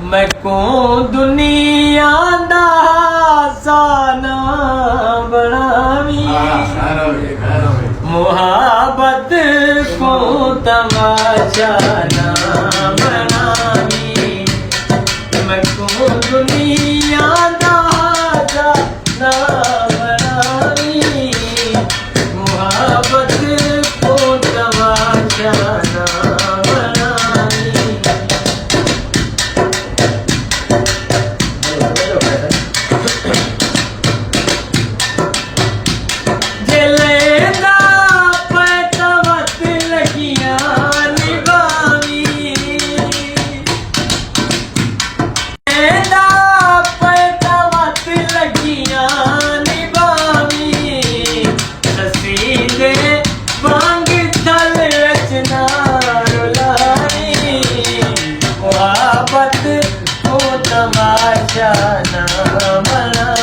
मैं को दुनिया दा साना बनावी मुहाबत को तमाशा ना बनावी मैं को दुनिया दा साना बनावी मुहाबत को तमाशा ना तमाशा ना मना